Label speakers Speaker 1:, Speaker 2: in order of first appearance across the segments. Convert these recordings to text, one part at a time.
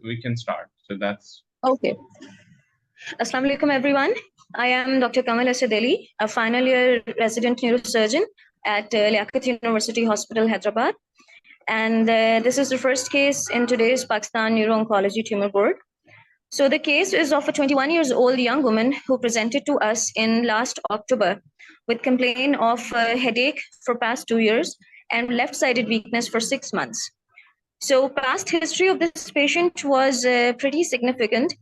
Speaker 1: we can start. So that's
Speaker 2: Okay. Assalamu alaikum, everyone. I am Dr. Kamal Asadeli, a final year resident neurosurgeon at Liaquat University Hospital, Hyderabad. And this is the first case in today's Pakistan Neuro-Oncology Tumor Board. So the case is of a 21 years old young woman who presented to us in last October with complaint of headache for past 2 years and left-sided weakness for 6 months. So past history of this patient was pretty significant.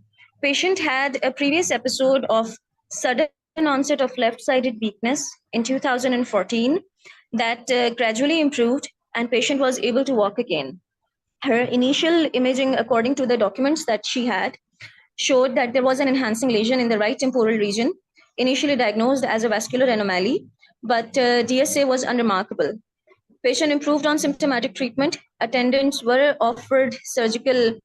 Speaker 2: Patient had a previous episode of sudden onset of left-sided weakness in 2014 that gradually improved and patient was able to walk again. Her initial imaging, according to the documents that she had, showed that there was an enhancing lesion in the right temporal region, initially diagnosed as a vascular anomaly, but DSA was unremarkable. Patient improved on symptomatic treatment. Attendants were offered surgical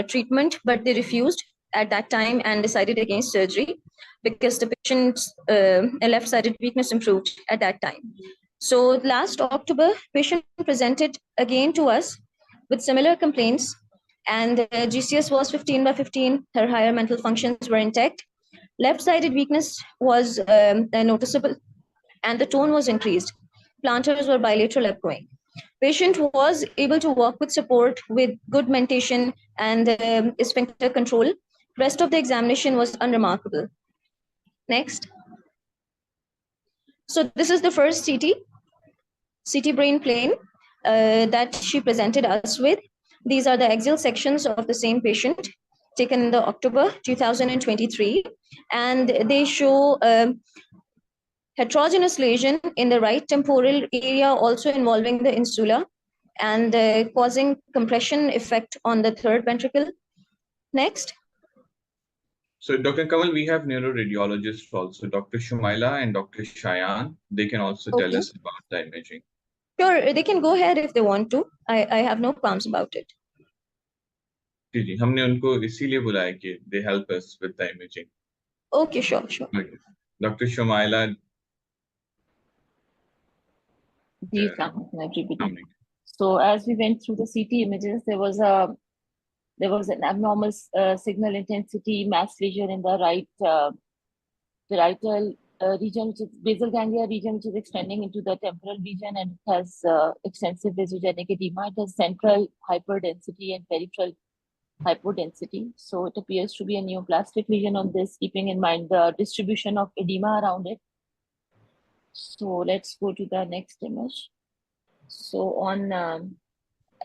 Speaker 2: treatment, but they refused at that time and decided against surgery because the patient's left-sided weakness improved at that time. So last October, patient presented again to us with similar complaints, and GCS was 15 by 15. Her higher mental functions were intact. Left-sided weakness was noticeable, and the tone was increased. Planters were bilateral upgoing. Patient was able to walk with support with good mentation and sphincter control. Rest of the examination was unremarkable. Next. So this is the first CT brain plane that she presented us with. These are the axial sections of the same patient taken in the October 2023, and they show heterogeneous lesion in the right temporal area, also involving the insula and causing compression effect on the third ventricle. Next.
Speaker 1: so Dr. Kamal, we have neuroradiologists also, Dr. Shumaila and Dr. Shayan. They can also tell us about the imaging.
Speaker 2: Sure, they can go ahead if they want to. I have no qualms about it.
Speaker 1: जी हमने उनको इसीलिए बुलाया कि they help us with the imaging.
Speaker 2: Okay, sure.
Speaker 1: Okay. Dr. Shumaila.
Speaker 3: So as we went through the CT images, there was an abnormal signal intensity mass lesion in the right parietal region, which is basal ganglia region, which is extending into the temporal region, and it has extensive vasogenic edema. It has central hyperdensity and peripheral hypodensity. So it appears to be a neoplastic lesion on this, keeping in mind the distribution of edema around it. So let's go to the next image. So on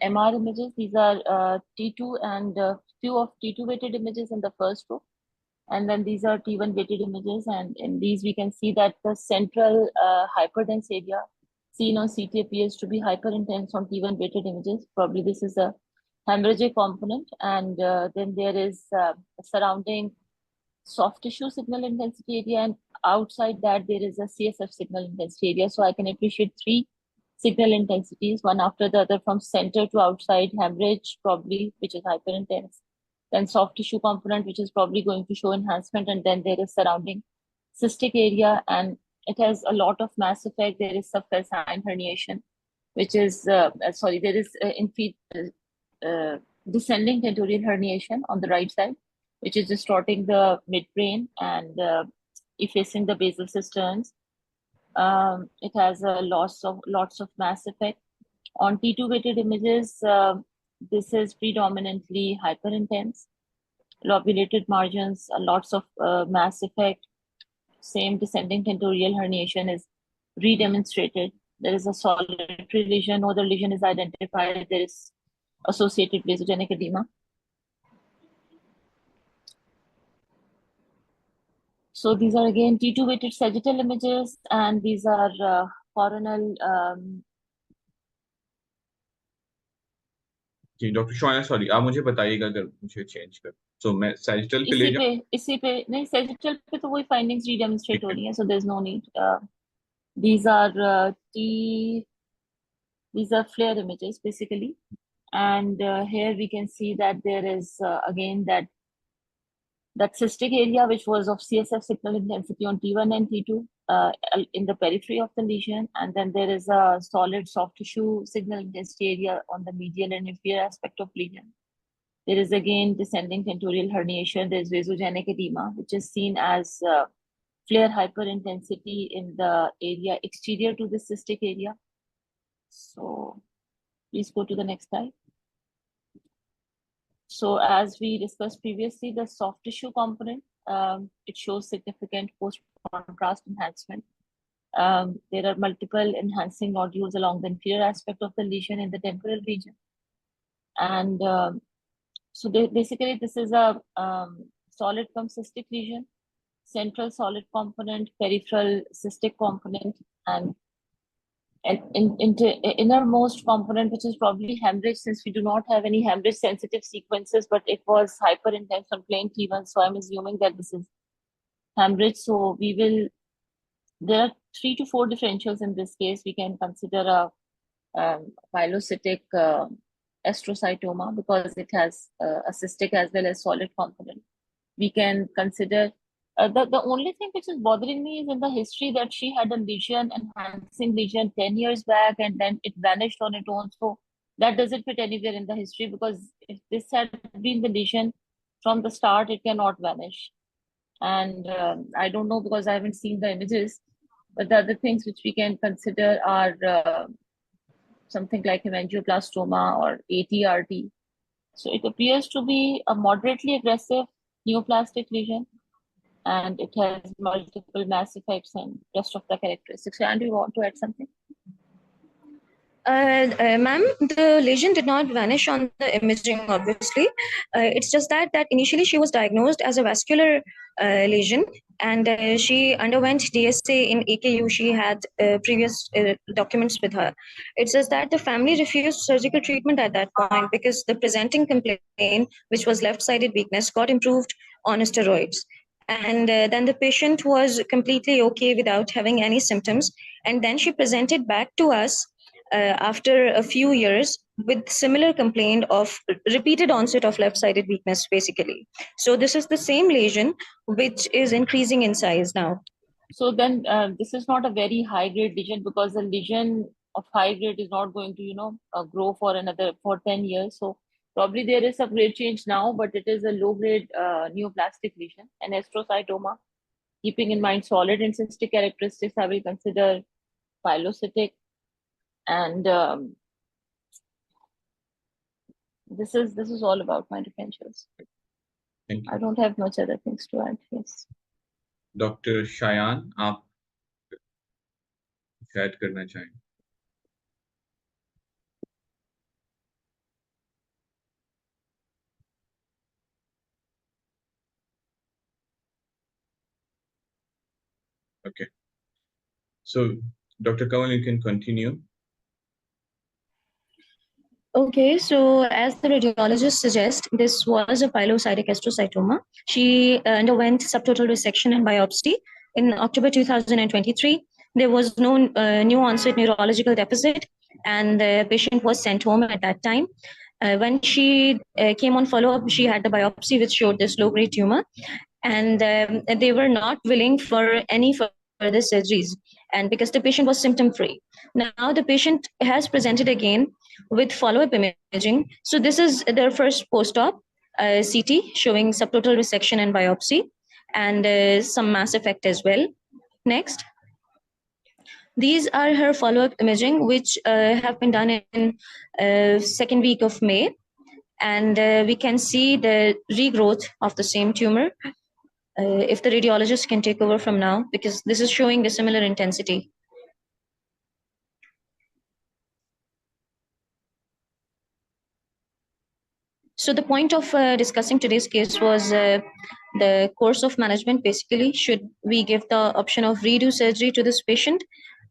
Speaker 3: MR images, these are T2 and few of T2 weighted images in the first row. And then these are T1 weighted images. And in these, we can see that the central hyperdense area seen on CT appears to be hyperintense on T1 weighted images. Probably this is a hemorrhagic component. And then there is a surrounding soft tissue signal intensity area. And outside that, there is a CSF signal intensity area. So I can appreciate 3 signal intensities, one after the other from center to outside. Hemorrhage, probably, which is hyperintense. Then soft tissue component, which is probably going to show enhancement. And then there is surrounding cystic area, and it has a lot of mass effect. There is subfalcine herniation, which is, there is descending tentorial herniation on the right side, which is distorting the midbrain and effacing the basal cisterns. It has a lots of mass effect. On T2 weighted images, this is predominantly hyperintense, lobulated margins, lots of mass effect. Same descending tentorial herniation is redemonstrated. There is a solitary lesion, no other lesion is identified. There is associated vasogenic edema. So these are again T2 weighted sagittal images, and these are coronal.
Speaker 1: जी doctor Shaina sorry आप मुझे बताइएगा अगर मुझे change कर तो मैं sagittal पे ले जाऊं
Speaker 3: इसी पे नहीं सैजिटल पे तो वही फाइंडिंग्स रीडेमोंस्ट्रेट हो रही हैं, so there's no need. These are flare images basically, and here we can see that there is again that cystic area which was of CSF signal intensity on T1 and T2 in the periphery of the lesion, and then there is a solid soft tissue signal intensity area on the medial and inferior aspect of lesion. There is again descending tentorial herniation. There's vasogenic edema, which is seen as flare hyperintensity in the area exterior to the cystic area. So please go to the next slide. So as we discussed previously, the soft tissue component, it shows significant post-contrast enhancement. There are multiple enhancing nodules along the inferior aspect of the lesion in the temporal region. And so basically, this is a solid cum cystic lesion, central solid component, peripheral cystic component, and innermost component, which is probably hemorrhage, since we do not have any hemorrhage sensitive sequences, but it was hyper intense on plain T1. So I'm assuming that this is hemorrhage. So there are 3 to 4 differentials in this case. We can consider a pilocytic astrocytoma because it has a cystic as well as solid component. We can consider the only thing which is bothering me is in the history that she had a lesion, enhancing lesion 10 years back, and then it vanished on its own. So that doesn't fit anywhere in the history, because if this had been the lesion from the start, it cannot vanish. And I don't know, because I haven't seen the images, but the other things which we can consider are something like hemangioblastoma or ATRT. So it appears to be a moderately aggressive neoplastic lesion, and it has multiple mass effects and rest of the characteristics. And do you want to add something?
Speaker 2: Ma'am, the lesion did not vanish on the imaging, obviously. It's just that initially she was diagnosed as a vascular lesion, and she underwent DSA in AKU. She had previous documents with her. It's just that the family refused surgical treatment at that point because the presenting complaint, which was left-sided weakness, got improved on steroids. And then the patient was completely okay without having any symptoms. And then she presented back to us after a few years with similar complaint of repeated onset of left-sided weakness, basically. So this is the same lesion which is increasing in size now.
Speaker 3: So then this is not a very high-grade lesion, because a lesion of high grade is not going to, grow for 10 years. So probably there is a grade change now, but it is a low-grade neoplastic lesion, an astrocytoma. Keeping in mind solid and cystic characteristics, I will consider pilocytic. And this is all about my differentials.
Speaker 1: Thank you.
Speaker 3: I don't have much other things to add. Yes.
Speaker 1: Dr. Shayan, आप शायद करना चाहें. Okay. So, Dr. Kamal, you can continue.
Speaker 2: Okay, so as the radiologist suggests, this was a pilocytic astrocytoma. She underwent subtotal resection and biopsy in October 2023. There was no new onset neurological deficit, and the patient was sent home at that time. When she came on follow-up, she had the biopsy which showed this low-grade tumor, and they were not willing for any further surgeries, and because the patient was symptom-free. Now the patient has presented again with follow-up imaging. So this is their first post-op CT showing subtotal resection and biopsy, and some mass effect as well. Next. These are her follow-up imaging, which have been done in second week of May. And we can see the regrowth of the same tumor. If the radiologist can take over from now, because this is showing a similar intensity. So the point of discussing today's case was the course of management. Basically, should we give the option of redo surgery to this patient,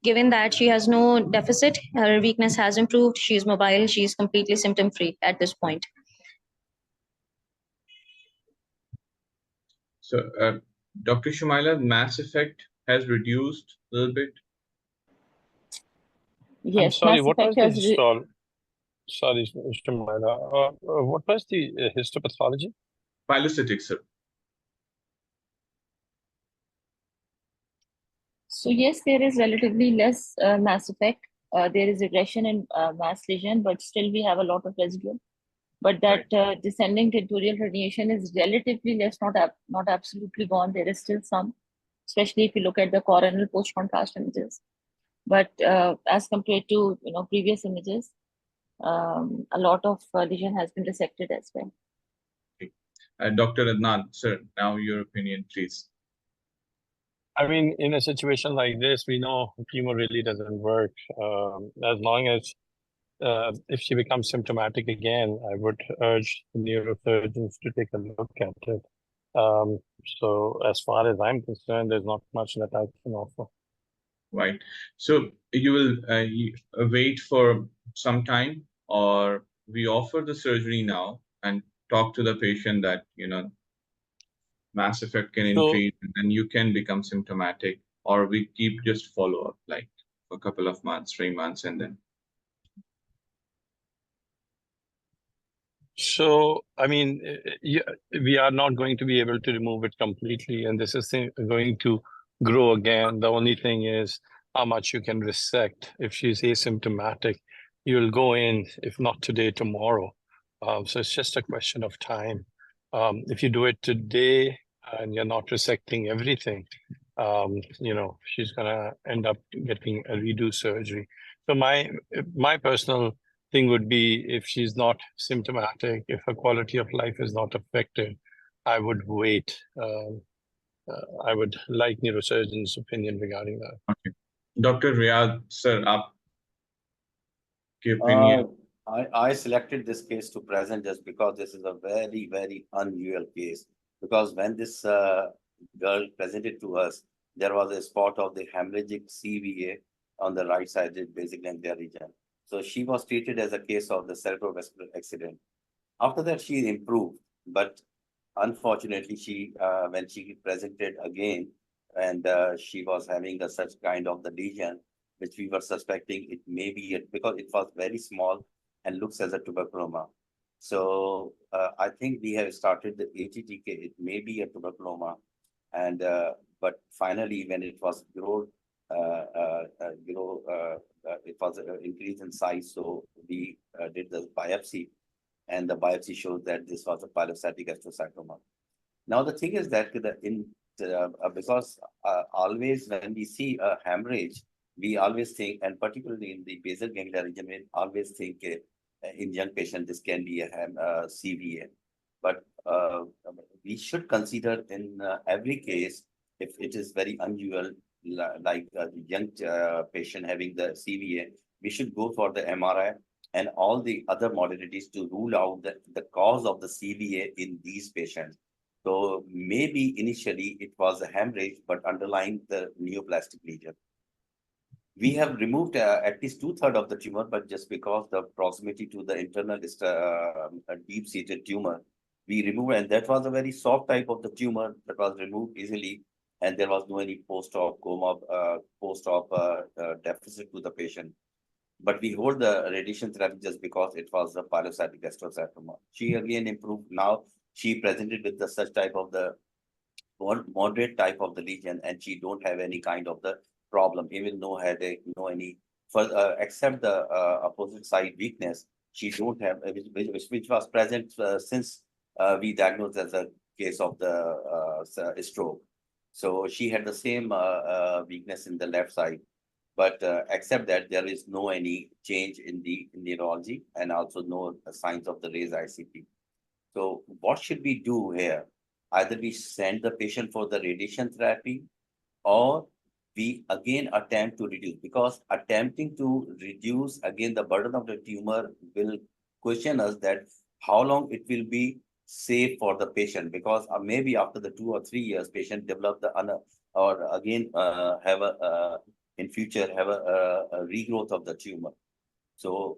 Speaker 2: given that she has no deficit, her weakness has improved, she is mobile, she is completely symptom-free at this point.
Speaker 1: So, Dr. Shumaila, mass effect has reduced a little bit.
Speaker 3: Yes,
Speaker 4: I'm sorry,
Speaker 3: mass
Speaker 4: what was
Speaker 3: effect
Speaker 4: the
Speaker 3: has
Speaker 4: sorry, Shumaila, what was the histopathology?
Speaker 1: Pilocytic, sir.
Speaker 3: So yes, there is relatively less mass effect. There is regression in mass lesion, but still we have a lot of residual. But that descending tentorial herniation is relatively less, not absolutely gone. There is still some, especially if you look at the coronal post-contrast images. But as compared to previous images, a lot of lesion has been resected as well.
Speaker 1: Dr. Adnan, sir, now your opinion, please.
Speaker 4: I mean, in a situation like this, we know chemo really doesn't work. As long as if she becomes symptomatic again, I would urge the neurosurgeons to take a look at it. So as far as I'm concerned, there's not much that I can offer.
Speaker 1: Right. So you will wait for some time, or we offer the surgery now and talk to the patient that, mass effect can increase and then you can become symptomatic, or we keep just follow up like a couple of months, 3 months, and then.
Speaker 4: So, I mean, we are not going to be able to remove it completely, and this is going to grow again. The only thing is how much you can resect. If she's asymptomatic, you'll go in, if not today, tomorrow. So it's just a question of time. If you do it today and you're not resecting everything, she's gonna end up getting a redo surgery. So my personal thing would be, if she's not symptomatic, if her quality of life is not affected, I would wait. I would like neurosurgeon's opinion regarding that.
Speaker 1: Okay. Dr. Riyad, sir, your opinion.
Speaker 5: I selected this case to present just because this is a very, very unusual case. Because when this girl presented to us, there was a spot of the hemorrhagic CVA on the right side, the basic ganglia region. So she was treated as a case of the cerebrovascular accident. After that, she improved, but unfortunately, when she presented again, and she was having such kind of the lesion, which we were suspecting it may be because it was very small and looks as a tuberculoma. So I think we have started the ATTK. It may be a tuberculoma, and but finally, when it was it was an increase in size. So we did the biopsy, and the biopsy shows that this was a pilocytic astrocytoma. Now the thing is that because always when we see a hemorrhage, we always think, and particularly in the basal ganglia region, we always think in young patients this can be a CVA. But we should consider in every case, if it is very unusual, like the young patient having the CVA, we should go for the MRI and all the other modalities to rule out the cause of the CVA in these patients. So maybe initially it was a hemorrhage, but underlying the neoplastic lesion. We have removed at least 2/3 of the tumor, but just because the proximity to the internal is a deep-seated tumor, we removed, and that was a very soft type of the tumor that was removed easily, and there was no any post-op coma, post-op deficit to the patient. But we hold the radiation therapy just because it was a pilocytic astrocytoma. She again improved. Now she presented with the such type of the moderate type of the lesion, and she don't have any kind of the problem, even no headache, no any except the opposite side weakness. She don't have which was present since we diagnosed as a case of the stroke. So she had the same weakness in the left side. But except that, there is no any change in the neurology and also no signs of the raised ICP. So what should we do here? Either we send the patient for the radiation therapy, or we again attempt to reduce, because attempting to reduce again the burden of the tumor will question us that how long it will be safe for the patient, because maybe after the 2 or 3 years, patient develop or again have a in future have a regrowth of the tumor. So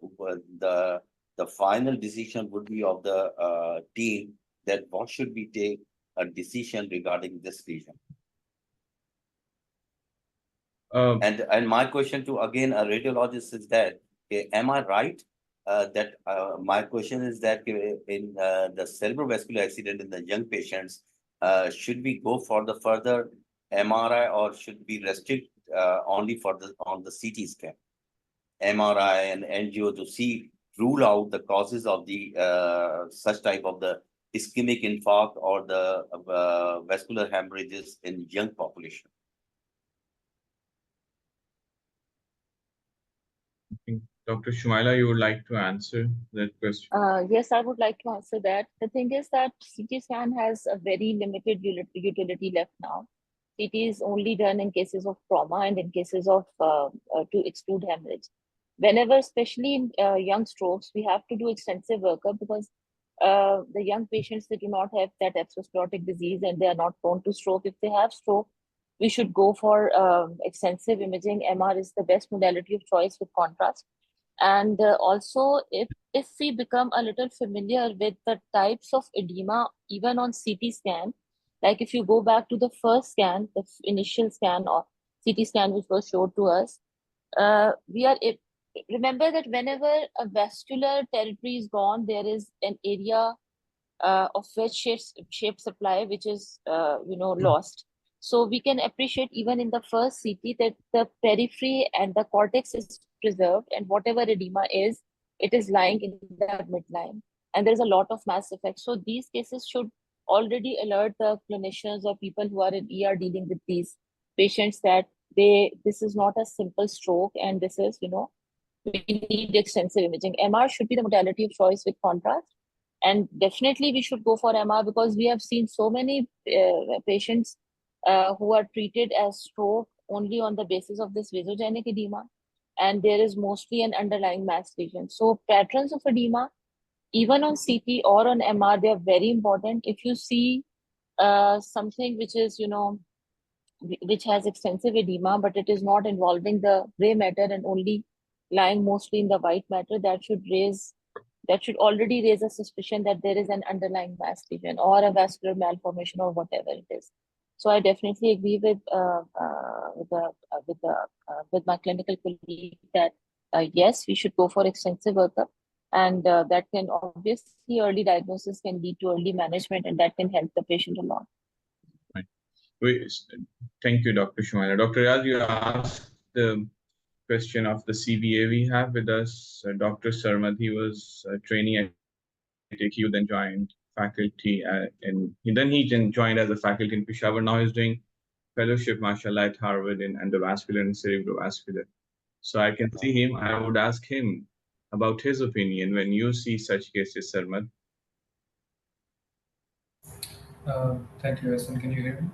Speaker 5: the final decision would be of the team that what should we take a decision regarding this lesion. And my question to again a radiologist is that am I right that my question is that in the cerebrovascular accident in the young patients, should we go for the further MRI, or should we restrict only for on the CT scan, MRI and angio, to see rule out the causes of the such type of the ischemic infarct or the vascular hemorrhages in young population.
Speaker 1: I think Dr. Shumaila, you would like to answer that question?
Speaker 3: Yes, I would like to answer that. The thing is that CT scan has a very limited utility left now. CT is only done in cases of trauma and in cases of to exclude hemorrhage. Whenever, especially in young strokes, we have to do extensive workup because the young patients, they do not have that atherosclerotic disease and they are not prone to stroke. If they have stroke, we should go for extensive imaging. MR is the best modality of choice with contrast. And also, if we become a little familiar with the types of edema, even on CT scan, like if you go back to the first scan, the initial scan or CT scan which was showed to us, remember that whenever a vascular territory is gone, there is an area of shape supply which is lost. So we can appreciate even in the first CT that the periphery and the cortex is preserved, and whatever edema is, it is lying in the midline, and there's a lot of mass effect. So these cases should already alert the clinicians or people who are in ER dealing with these patients that this is not a simple stroke, and this is we need extensive imaging. MR should be the modality of choice with contrast. And definitely we should go for MR because we have seen so many patients who are treated as stroke only on the basis of this vasogenic edema. And there is mostly an underlying mass lesion. So patterns of edema, even on CT or on MR, they are very important. If you see something which is, which has extensive edema, but it is not involving the gray matter and only lying mostly in the white matter, that should already raise a suspicion that there is an underlying mass lesion or a vascular malformation or whatever it is. So I definitely agree with my clinical colleague that yes, we should go for extensive workup, and that can obviously early diagnosis can lead to early management, and that can help the patient a lot.
Speaker 1: Right. Thank you, Dr. Shumaila. Dr. Raj, you asked the question of the CBA. We have with us Dr. Sarmad. He was training at AQ, then joined faculty he joined as a faculty in Peshawar. Now he's doing fellowship, mashallah, at Harvard in endovascular and cerebrovascular. So I can see him. I would ask him about his opinion when you see such cases, Sarmad.
Speaker 6: Thank you, Hassan. Can you hear me?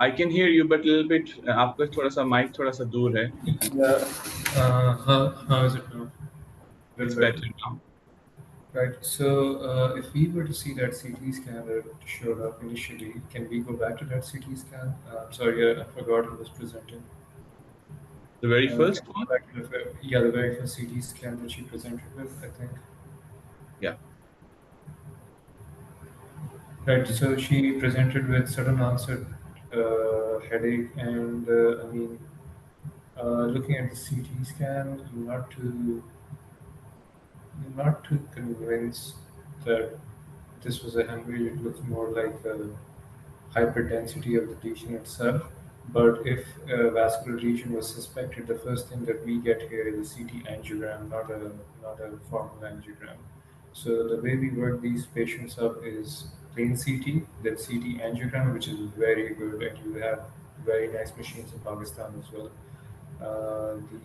Speaker 1: I can hear you, but a little bit. आपका थोड़ा सा mic थोड़ा सा दूर है.
Speaker 6: Yeah. How is it now?
Speaker 1: It's better now.
Speaker 6: Right. So if we were to see that CT scan that showed up initially, can we go back to that CT scan? Sorry, I forgot who was presenting.
Speaker 1: The very first
Speaker 6: Can we
Speaker 1: one?
Speaker 6: go back to the very first CT scan that she presented with, I think.
Speaker 1: Yeah.
Speaker 6: Right. So she presented with sudden onset headache, and looking at the CT scan, I'm not too convinced that this was a hemorrhage. It looks more like a hyperdensity of the lesion itself. But if a vascular lesion was suspected, the first thing that we get here is a CT angiogram, not a formal angiogram. So the way we work these patients up is plain CT, then CT angiogram, which is very good, and you have very nice machines in Pakistan as well.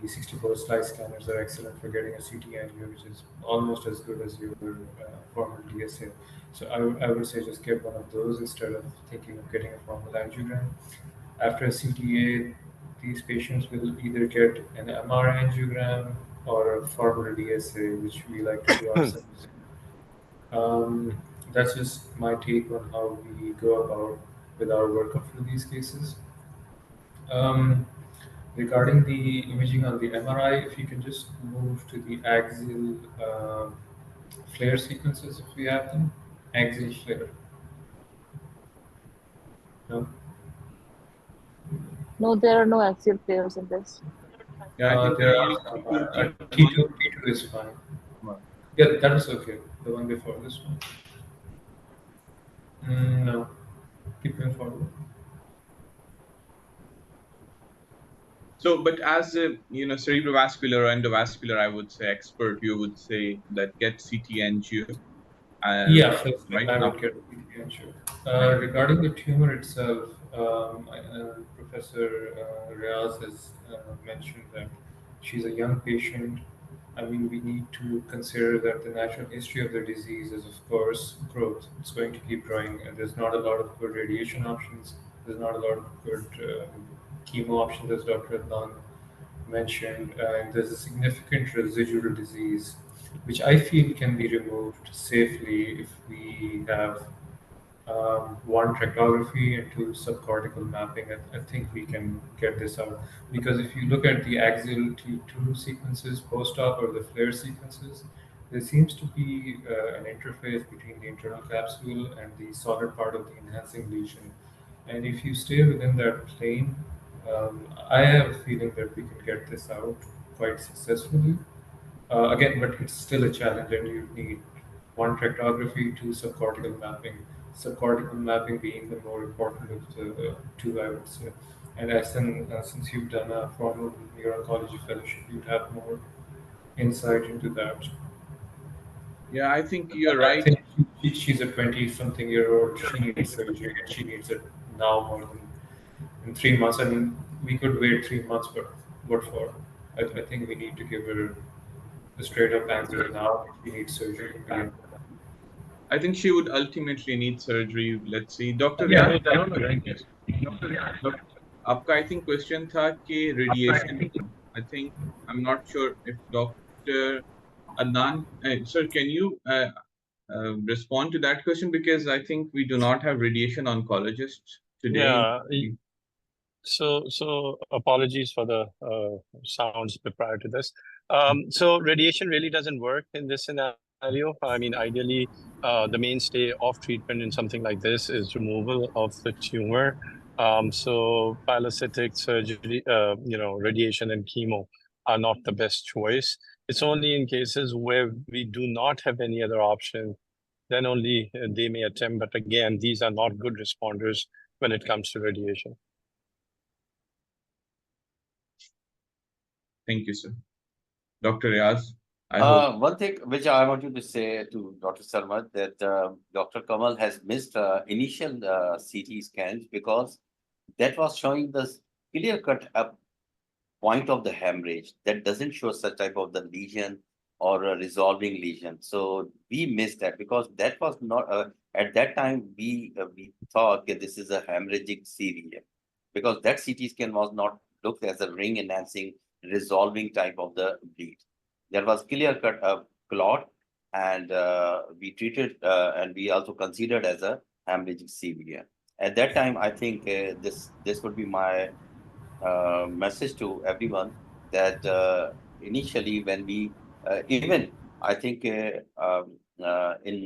Speaker 6: The 64 slice scanners are excellent for getting a CT angio, which is almost as good as your formal DSA. So I would say just get one of those instead of thinking of getting a formal angiogram. After a CTA, these patients will either get an MR angiogram or a formal DSA, which we like to do ourselves. That's just my take on how we go about with our workup for these cases. Um, Regarding the imaging on the MRI, if you can just move to the axial flare sequences, if we have them. Axial flare. No?
Speaker 3: No, there are no axial flares in this.
Speaker 1: Yeah, I think
Speaker 6: There
Speaker 1: we
Speaker 6: are
Speaker 1: use
Speaker 6: some.
Speaker 1: T2.
Speaker 6: T2 is fine. Yeah, that is okay. The one before this one. No. Keep going forward.
Speaker 1: So, but as a cerebrovascular or endovascular, I would say expert, you would say that get CT angio,
Speaker 6: Yeah, first
Speaker 1: right
Speaker 6: I
Speaker 1: now.
Speaker 6: would get the answer. Regarding the tumor itself, Professor Riaz has mentioned that she's a young patient. I mean, we need to consider that the natural history of the disease is, of course, growth. It's going to keep growing, and there's not a lot of good radiation options. There's not a lot of good chemo options, as Dr. Adnan mentioned. There's a significant residual disease, which I feel can be removed safely if we have one tractography and two subcortical mapping. I think we can get this out because if you look at the axial T2 sequences post-op or the flare sequences, there seems to be an interface between the internal capsule and the solid part of the enhancing lesion. And if you stay within that plane, I have a feeling that we can get this out quite successfully. Again, but it's still a challenge, and you need one tractography, two subcortical mapping. Subcortical mapping being the more important of the two, I would say. And since you've done a formal neuro-oncology fellowship, you'd have more insight into that.
Speaker 1: Yeah, I think you're
Speaker 6: I
Speaker 1: right.
Speaker 6: think she's a 20-something-year-old. She needs surgery, and she needs it now more than in 3 months. I mean, we could wait 3 months, but what for? I think we need to give her a straight up answer now. She needs surgery again.
Speaker 1: I think she would ultimately need surgery. Let's see, Dr.
Speaker 6: Yeah,
Speaker 1: Riyaz.
Speaker 6: I don't know.
Speaker 1: Yes. आपका I think question था कि radiation. I think I'm not sure if Dr. Adnan, sir, can you respond to that question because I think we do not have radiation oncologists today.
Speaker 4: Yeah. So apologies for the sounds prior to this. So radiation really doesn't work in this scenario. I mean, ideally, the mainstay of treatment in something like this is removal of the tumor. So pilocytic surgery, radiation and chemo are not the best choice. It's only in cases where we do not have any other option, then only they may attempt. But again, these are not good responders when it comes to radiation.
Speaker 1: Thank you, sir. Dr. Riaz, I hope.
Speaker 5: One thing which I want you to say to Dr. Sarma that Dr. Kamal has missed initial CT scans because that was showing the clear-cut point of the hemorrhage that doesn't show such type of the lesion or a resolving lesion. So we missed that because that was not at that time we thought that this is a hemorrhagic severe because that CT scan was not looked as a ring enhancing resolving type of the bleed. There was clear cut clot, and we treated and we also considered as a hemorrhagic severe. At that time, I think this would be my message to everyone that initially when we even I think in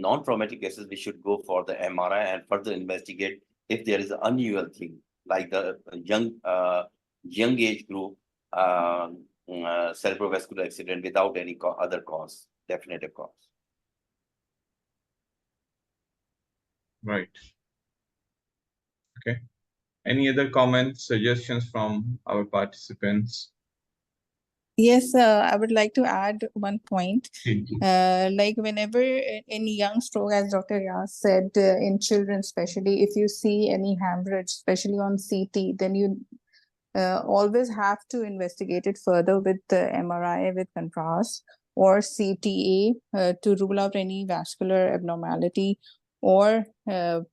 Speaker 5: non-traumatic cases we should go for the MRI and further investigate if there is an unusual thing like the young age group cerebrovascular accident without any other cause, definitive cause.
Speaker 1: Right. Okay. Any other comments, suggestions from our participants?
Speaker 7: Yes, I would like to add one point. Like whenever in young stroke, as Dr. Yas said, in children especially, if you see any hemorrhage, especially on CT, then you always have to investigate it further with the MRI with contrast or CTA to rule out any vascular abnormality or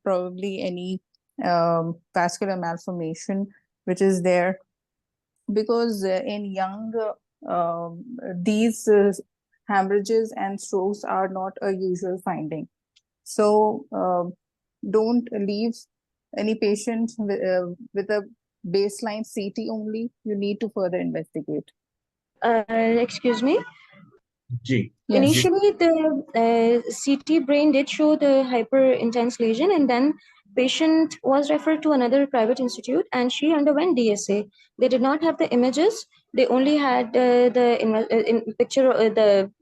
Speaker 7: probably any vascular malformation which is there, because in young these hemorrhages and strokes are not a usual finding. So don't leave any patient with a baseline CT only. You need to further investigate.
Speaker 2: Excuse me.
Speaker 1: G.
Speaker 7: Yes.
Speaker 2: Initially, the CT brain did show the hyper intense lesion, and then patient was referred to another private institute, and she underwent DSA. They did not have the images; they only had the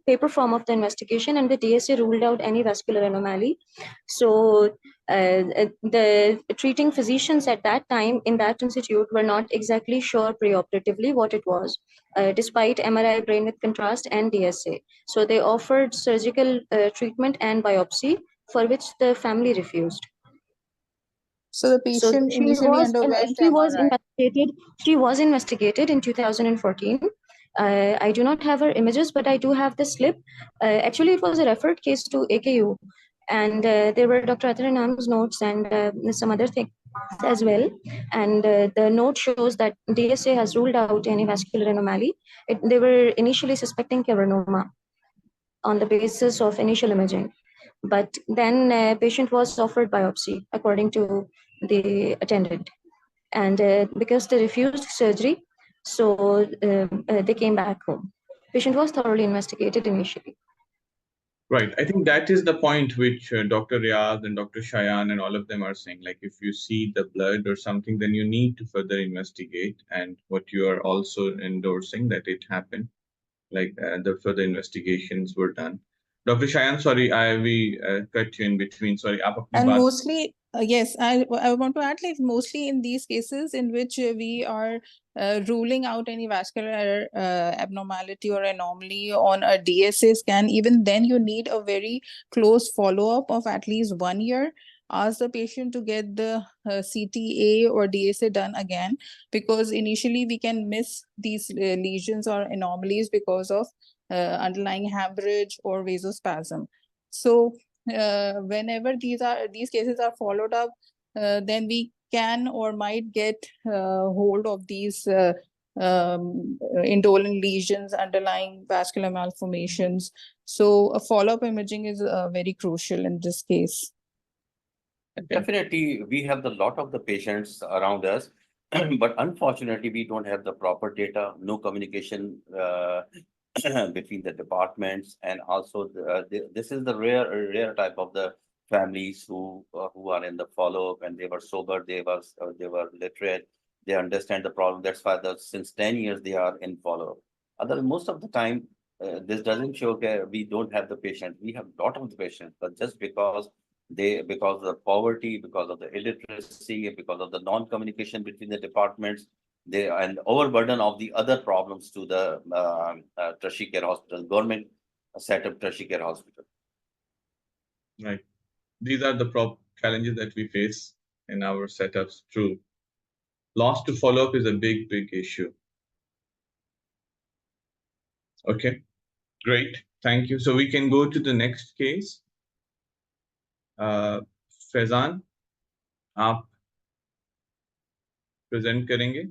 Speaker 2: paper form of the investigation, and the DSA ruled out any vascular anomaly. So The treating physicians at that time in that institute were not exactly sure preoperatively what it was, despite MRI brain with contrast and DSA. So they offered surgical treatment and biopsy, for which the family refused.
Speaker 7: So the
Speaker 2: So
Speaker 7: patient initially underwent MRI.
Speaker 2: she was investigated in 2014. I do not have her images, but I do have the slip. Actually, it was a referred case to AKU, and there were Dr. Atharanam's notes and some other things as well. And the note shows that DSA has ruled out any vascular anomaly. They were initially suspecting cavernoma on the basis of initial imaging. But then patient was offered biopsy according to the attendant. And because they refused surgery, so they came back home. Patient was thoroughly investigated initially.
Speaker 1: Right. I think that is the point which Dr. Riaz and Dr. Shayan and all of them are saying. Like, if you see the blood or something, then you need to further investigate. And what you are also endorsing that it happened, like the further investigations were done. Dr. Shayan, sorry, we cut you in between. Sorry, aap apni
Speaker 7: And
Speaker 1: baat-
Speaker 7: mostly, yes, I want to add, like, mostly in these cases in which we are ruling out any vascular abnormality or anomaly on a DSA scan, even then you need a very close follow-up of at least 1 year. Ask the patient to get the CTA or DSA done again, because initially we can miss these lesions or anomalies because of underlying hemorrhage or vasospasm. So whenever these cases are followed up, then we can or might get hold of these indolent lesions, underlying vascular malformations. So a follow-up imaging is very crucial in this case.
Speaker 5: Definitely, we have a lot of the patients around us, but unfortunately, we don't have the proper data, no communication between the departments, and also this is the rare type of the families who are in the follow-up, and they were sober, they were literate, they understand the problem. That's why since 10 years they are in follow-up. Most of the time, this doesn't show that we don't have the patient. We have a lot of the patients, but just because of the poverty, because of the illiteracy, because of the non-communication between the departments, and overburden of the other problems to the tertiary care hospital, government set up tertiary care hospital.
Speaker 1: Right. These are the challenges that we face in our setups. True. Loss to follow-up is a big, big issue. Okay, great. Thank you. So we can go to the next case. Faizan, आप present करेंगे?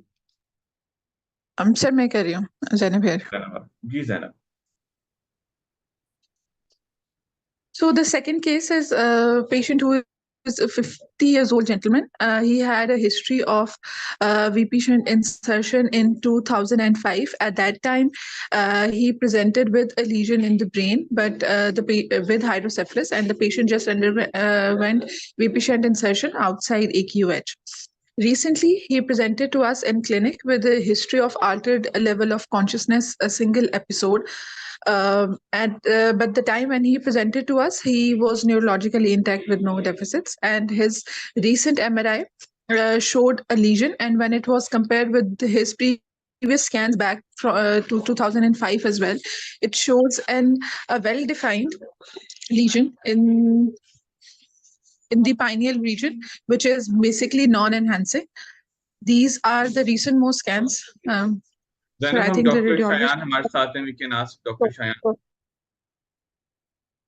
Speaker 8: Sir मैं कर रही हूँ, Zainab here.
Speaker 1: Ji Zainab.
Speaker 8: So the second case is a patient who is a 50 years old gentleman. He had a history of VP shunt insertion in 2005. At that time, he presented with a lesion in the brain, but with hydrocephalus, and the patient just underwent VP shunt insertion outside AQH. Recently, he presented to us in clinic with a history of altered level of consciousness, a single episode. But the time when he presented to us, he was neurologically intact with no deficits, and his recent MRI showed a lesion. And when it was compared with his previous scans back to 2005 as well, it shows a well-defined lesion in the pineal region, which is basically non-enhancing. These are the recent most scans.
Speaker 1: Then
Speaker 8: I think the
Speaker 1: Dr.
Speaker 8: radiologist.
Speaker 1: Shayan हमारे साथ हैं. We can ask Dr. Shayan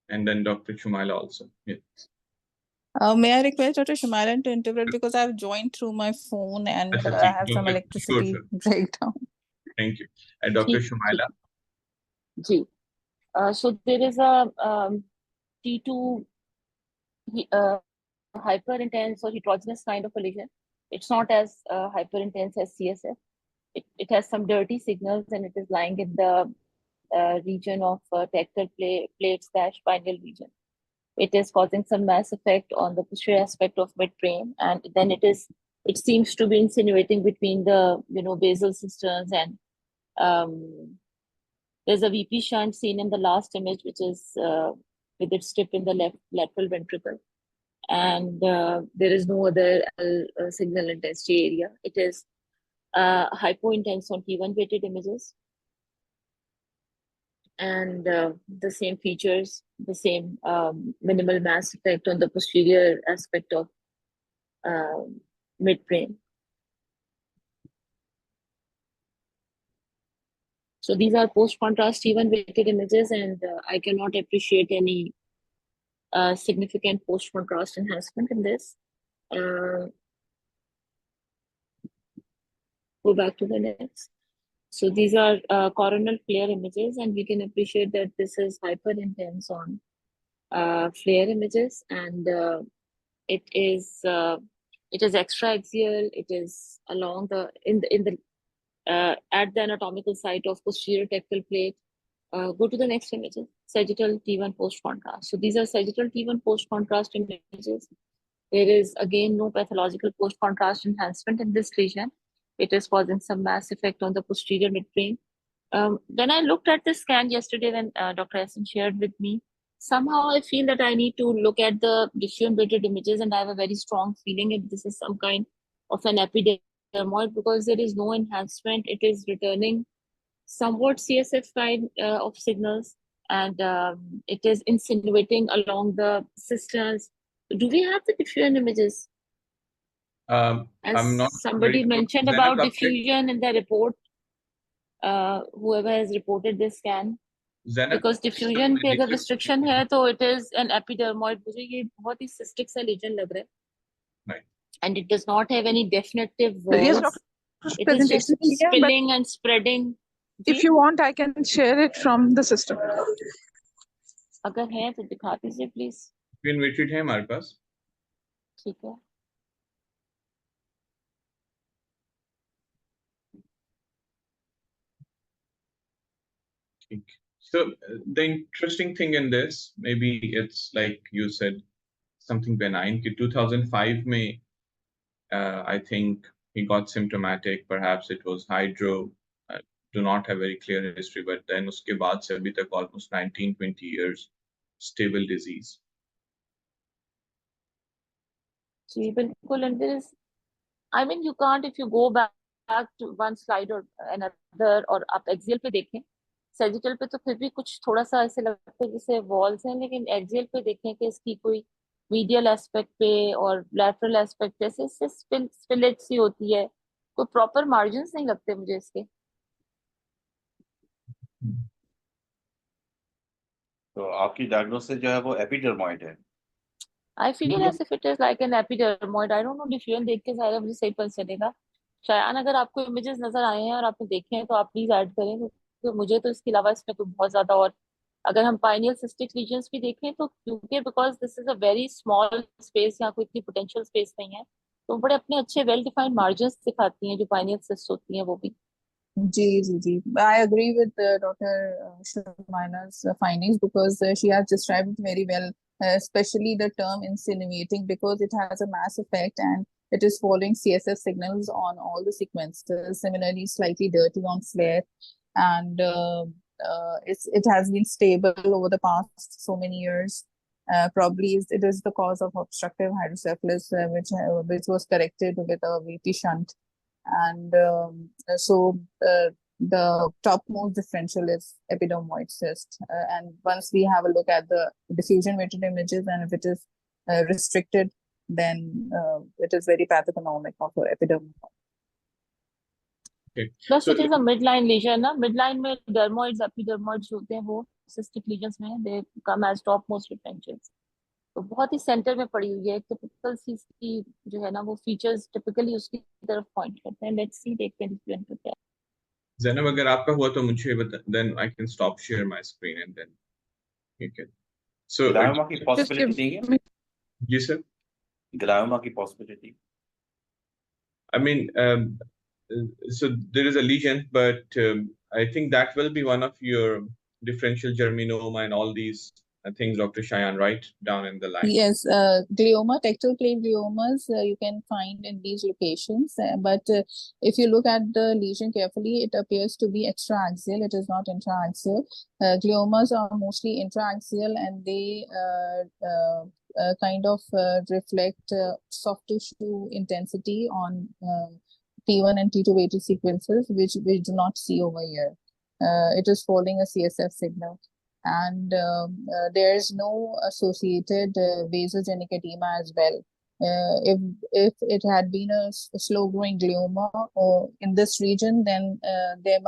Speaker 1: and then Dr. Chumaila also. Yeah.
Speaker 7: May I request Dr. Shumaran to interpret, because I've joined through my phone and I have some electricity breakdown.
Speaker 1: Thank you. And Dr. Shumaila.
Speaker 3: So there is a T2 hyperintense or heterogeneous kind of a lesion. It's not as hyperintense as CSF. It has some dirty signals, and it is lying in the region of tectal plate/pineal region. It is causing some mass effect on the posterior aspect of midbrain, and then it seems to be insinuating between the basal cisterns, and there's a VP shunt seen in the last image, which is with its tip in the left lateral ventricle, and there is no other signal intensity area. It is hypo-intense on T1 weighted images, and the same features, the same minimal mass effect on the posterior aspect of midbrain. So these are post-contrast T1 weighted images, and I cannot appreciate any significant post-contrast enhancement in this. Go back to the next. So these are coronal flare images, and we can appreciate that this is hyper intense on flare images, and it is extraaxial. It is along the at the anatomical site of posterior tectal plate. Go to the next images. Sagittal T1 post contrast. So these are sagittal T1 post contrast images. There is again no pathological post contrast enhancement in this lesion. It is causing some mass effect on the posterior midbrain. When I looked at the scan yesterday, when Dr. Hassan shared with me, somehow I feel that I need to look at the diffusion-weighted images, and I have a very strong feeling if this is some kind of an epidermoid, because there is no enhancement. It is returning somewhat CSF kind of signals, and it is insinuating along the cisterns. Do we have the diffusion images?
Speaker 1: I'm not
Speaker 3: somebody
Speaker 1: very
Speaker 3: mentioned about diffusion in the report. Whoever has reported this scan, because diffusion पे अगर restriction है तो it is an epidermoid. मुझे ये बहुत ही cystic सा lesion लग रहा है.
Speaker 1: Right.
Speaker 3: And it does not have any definitive walls.
Speaker 8: Yes, Dr.
Speaker 3: It is just spilling and spreading.
Speaker 8: If you want, I can share it from the system.
Speaker 3: अगर है तो दिखा दीजिए please.
Speaker 1: Invited है हमारे पास.
Speaker 3: ठीक है.
Speaker 1: So the interesting thing in this, maybe it's like you said, something benign. In 2005, I think he got symptomatic. Perhaps it was hydro. I do not have very clear history, but then uske baad se abhi tak almost 19-20 years, stable disease.
Speaker 3: जी बिल्कुल, and there is, I mean, you can't, if you go back to one slide or another, और आप axial पे देखें, sagittal पे तो फिर भी कुछ थोड़ा सा ऐसे लगता है जैसे वॉल्स हैं, लेकिन एक्सियल पे देखें कि इसकी कोई मीडियल एस्पेक्ट पे और लैटरल एस्पेक्ट पे ऐसे स्पिलेट सी होती है, कोई प्रॉपर मार्जिन्स नहीं लगते मुझे इसके.
Speaker 5: तो आपकी डायग्नोसिस जो है वो एपिडर्मॉइड है.
Speaker 3: I feel as if it is like an epidermoid. I don't know, diffusion देख के सारा मुझे सही पता चलेगा. शायद अगर आपको इमेजेस नजर आए हैं और आपने देखे हैं तो आप प्लीज ऐड करें, तो मुझे तो इसके अलावा इसमें तो बहुत ज्यादा, और अगर हम पाइनियल सिस्टिक रीजन्स भी देखें तो क्योंकि because this is a very small space, यहाँ कोई इतनी पोटेंशियल स्पेस नहीं है, तो बड़े अपने अच्छे वेल डिफाइंड मार्जिन्स दिखाती हैं जो पाइनियल सिस्ट होती हैं वो भी.
Speaker 7: जी. I agree with Dr. Shumana's findings, because she has described it very well, especially the term insinuating, because it has a mass effect and it is following CSF signals on all the sequences. Similarly, slightly dirty on flare, and it has been stable over the past so many years. Probably it is the cause of obstructive hydrocephalus, which was corrected with a VT shunt. And so the topmost differential is epidermoid cyst. And once we have a look at the diffusion weighted images, and if it is restricted, then it is very pathognomonic of epidermoid.
Speaker 1: Okay.
Speaker 3: Plus so, it is a midline lesion. ना midline में dermoids, epidermoids होते हैं, वो cystic lesions में they come as topmost differentials. तो बहुत ही centre में पड़ी हुई है. टिपिकल चीज की जो है ना वो फीचर्स टिपिकली उसकी तरफ पॉइंट करते हैं. लेट्स सी, देखते हैं डिफरेंट क्या.
Speaker 1: Zainab, अगर आपका हुआ तो मुझे बता, then I can stop share my screen and then you can. So
Speaker 5: glioma की पॉसिबिलिटी नहीं है?
Speaker 1: जी सर.
Speaker 5: ग्लायोमा की possibility.
Speaker 1: I mean, so there is a lesion, but I think that will be one of your differential germinoma and all these things, Dr. Shayan, write down in the line.
Speaker 7: Yes, glioma, tectal plate gliomas, you can find in these locations. But if you look at the lesion carefully, it appears to be extraaxial. It is not intraaxial. Gliomas are mostly intraaxial, and they kind of reflect soft tissue intensity on T1 and T2 weighted sequences, which we do not see over here. It is following a CSF signal. And there is no associated vasogenic edema as well. If it had been a slow growing glioma or in this region, then it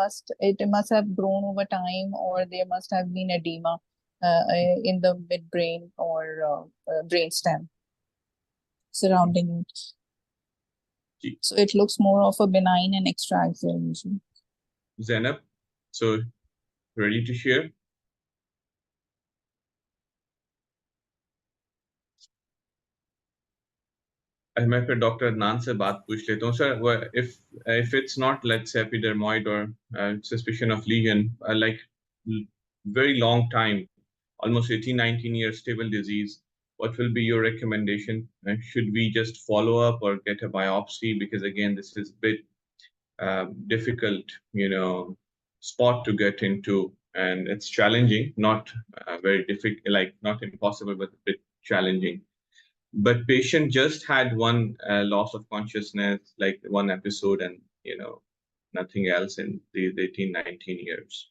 Speaker 7: must have grown over time, or there must have been edema in the midbrain or brainstem surrounding it. So it looks more of a benign and extraaxial lesion.
Speaker 1: Zainab, so ready to share? मैं फिर doctor Adnan से बात पूछ लेता हूँ sir. If it's not, let's say, epidermoid or suspicion of lesion, like very long time, almost 18-19 years, stable disease, what will be your recommendation? Should we just follow up or get a biopsy? Because again, this is a bit difficult, spot to get into, and it's challenging, not very difficult, like not impossible, but a bit challenging. But patient just had one loss of consciousness, like one episode, and nothing else in these 18-19 years.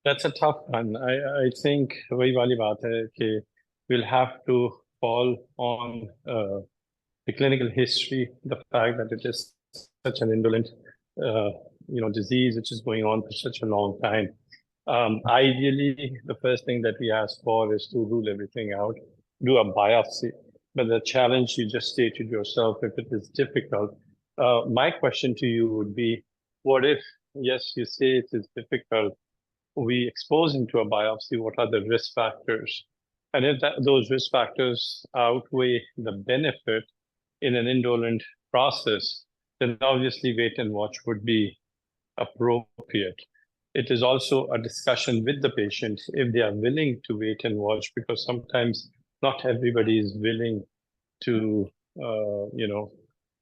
Speaker 4: That's a tough one. I think वही वाली बात है कि we'll have to fall on the clinical history, the fact that it is such an indolent disease which is going on for such a long time. Ideally, the first thing that we ask for is to rule everything out, do a biopsy. But the challenge you just stated yourself, if it is difficult, my question to you would be, what if, yes, you say it is difficult, we expose him to a biopsy, what are the risk factors? And if those risk factors outweigh the benefit in an indolent process, then obviously wait and watch would be appropriate. It is also a discussion with the patient if they are willing to wait and watch, because sometimes not everybody is willing to,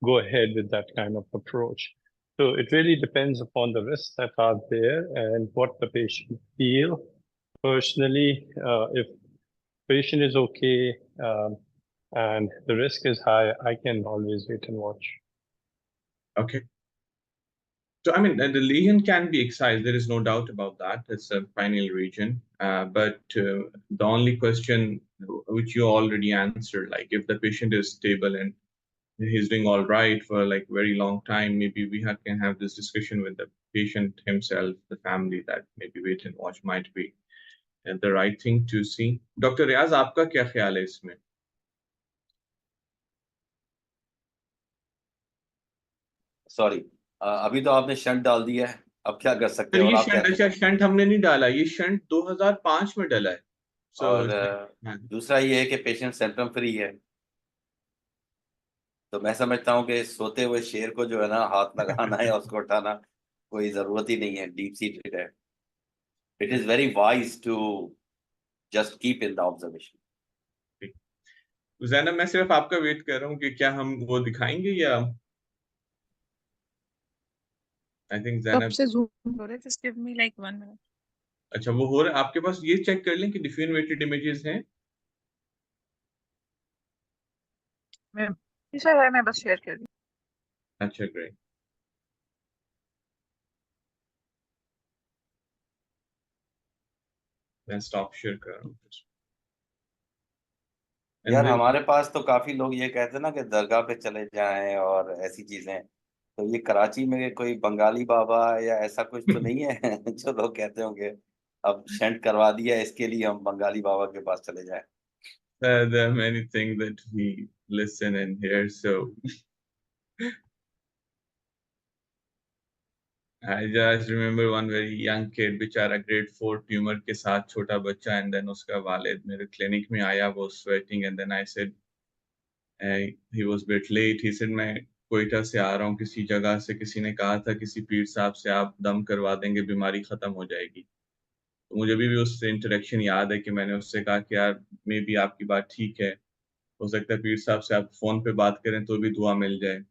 Speaker 4: go ahead with that kind of approach. So it really depends upon the risks that are there and what the patient feel. Personally, if patient is okay and the risk is high, I can always wait and watch.
Speaker 1: Okay. So, I mean, the lesion can be excised. There is no doubt about that. It's a pineal region. But the only question which you already answered, like if the patient is stable and he's doing all right for like very long time, maybe we can have this discussion with the patient himself, the family, that maybe wait and watch might be the right thing to see. Dr. Riaz, आपका क्या ख्याल है इसमें?
Speaker 5: Sorry, अभी तो आपने shunt डाल दिया है, अब क्या कर सकते
Speaker 1: हैं?
Speaker 5: और
Speaker 1: ये
Speaker 5: आप क्या
Speaker 1: शंट हमने नहीं डाला, ये शंट 2005 में डाला है.
Speaker 5: और दूसरा ये है कि पेशेंट सिम्पटम फ्री है, तो मैं समझता हूँ कि सोते हुए शेर को जो है ना हाथ लगाना है उसको उठाना कोई जरूरत ही नहीं है, डीप सीटेड है. It is very wise to just keep in the observation.
Speaker 1: Zainab, मैं सिर्फ आपका वेट कर रहा हूँ कि क्या हम वो दिखाएंगे या आई थिंक ज़ैनब
Speaker 8: से ज़ूम हो रहा है, just give me like 1 minute.
Speaker 1: अच्छा, वो हो रहा है आपके पास. ये चेक कर लें कि डिफ्यूजन वेटेड इमेजेस हैं.
Speaker 8: मैं बस शेयर कर रही हूँ.
Speaker 1: अच्छा, ग्रेट. मैं स्टॉप शेयर कर रहा हूँ.
Speaker 5: यार हमारे पास तो काफी लोग ये कहते हैं ना कि दरगाह पे चले जाएं और ऐसी चीजें, तो ये कराची में कोई बंगाली बाबा या ऐसा कुछ तो नहीं है जो लोग कहते होंगे अब शंट करवा दिया इसके लिए हम बंगाली बाबा के पास चले जाएं.
Speaker 1: There are many things that we listen and hear, so I just remember one very young kid, बेचारा grade 4 tumor के साथ छोटा बच्चा, and then उसका वालिद मेरे क्लिनिक में आया, was sweating, and then I said he was a bit late. He said मैं कोयटा से आ रहा हूँ किसी जगह से, किसी ने कहा था किसी पीर साहब से आप दम करवा देंगे बीमारी खत्म हो जाएगी. मुझे भी उससे इंटरेक्शन याद है कि मैंने उससे कहा कि यार मे बी आपकी बात ठीक है, हो सकता है पीर साहब से आप फोन पे बात करें तो भी दुआ मिल जाए,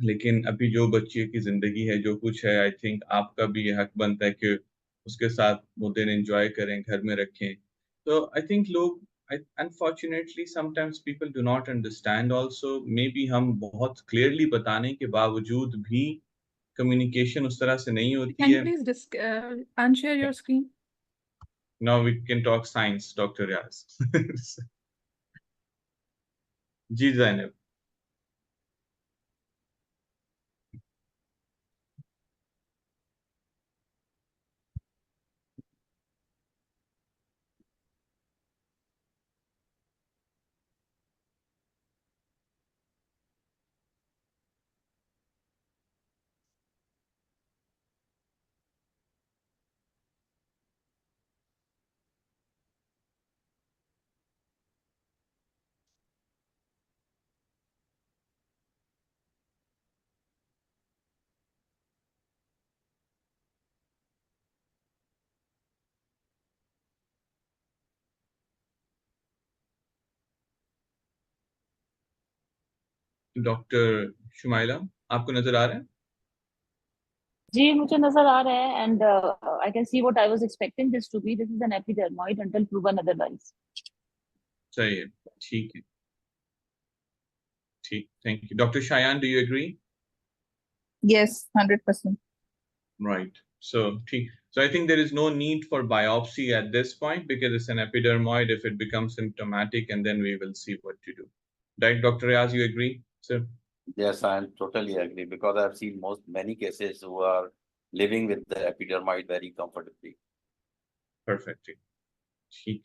Speaker 1: लेकिन अभी जो बच्चे की जिंदगी है, जो कुछ है, आई थिंक आपका भी ये हक बनता है कि उसके साथ वो दिन एंजॉय करें, घर में रखें। तो आई थिंक लोग, unfortunately sometimes people do not understand also, may be हम बहुत क्लियरली बताने के बावजूद भी कम्युनिकेशन उस तरह से नहीं होती
Speaker 8: Can you
Speaker 1: है।
Speaker 8: please unshare your screen?
Speaker 1: Now we can talk science, Dr. Riaz. Ji Zainab. Doctor Shumaila, आपको नजर आ रहा है?
Speaker 3: जी मुझे नजर आ रहा है, and I can see what I was expecting this to be. This is an epidermoid until proven otherwise.
Speaker 1: सही है, ठीक है, ठीक, thank you. Doctor Shayan, do you agree?
Speaker 7: Yes, 100%.
Speaker 1: Right. So, ठीक. So I think there is no need for biopsy at this point because it's an epidermoid. If it becomes symptomatic, and then we will see what to do. Right, Dr. Riaz, you agree, sir?
Speaker 5: Yes, I totally agree, because I've seen many cases who are living with the epidermoid very comfortably.
Speaker 1: Perfect. ठीक.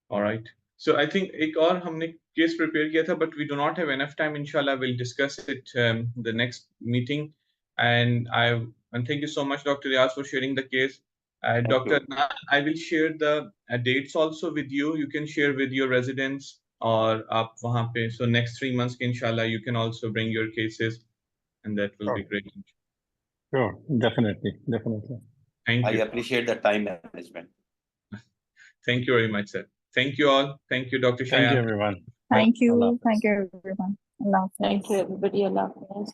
Speaker 1: All right. So I think एक और हमने case prepare किया था, but we do not have enough time. Inshallah, we'll discuss it the next meeting. And thank you so much, Dr. Riaz, for sharing the case. Dr.
Speaker 5: you.
Speaker 1: Adnan, I will share the dates also with you. You can share with your residents or आप वहाँ पे. So next 3 months, inshallah, you can also bring your cases, and that will be great.
Speaker 4: Sure, definitely.
Speaker 1: Thank
Speaker 5: I
Speaker 1: you.
Speaker 5: appreciate the time management.
Speaker 1: Thank you very much, sir. Thank you all. Thank you, Dr.
Speaker 4: Thank you,
Speaker 1: Shayan.
Speaker 4: everyone.
Speaker 7: Thank
Speaker 4: Allah
Speaker 7: you.
Speaker 4: Hafiz.
Speaker 7: Thank you, everyone. Allah Hafiz.
Speaker 3: Thank you, everybody. Allah Hafiz.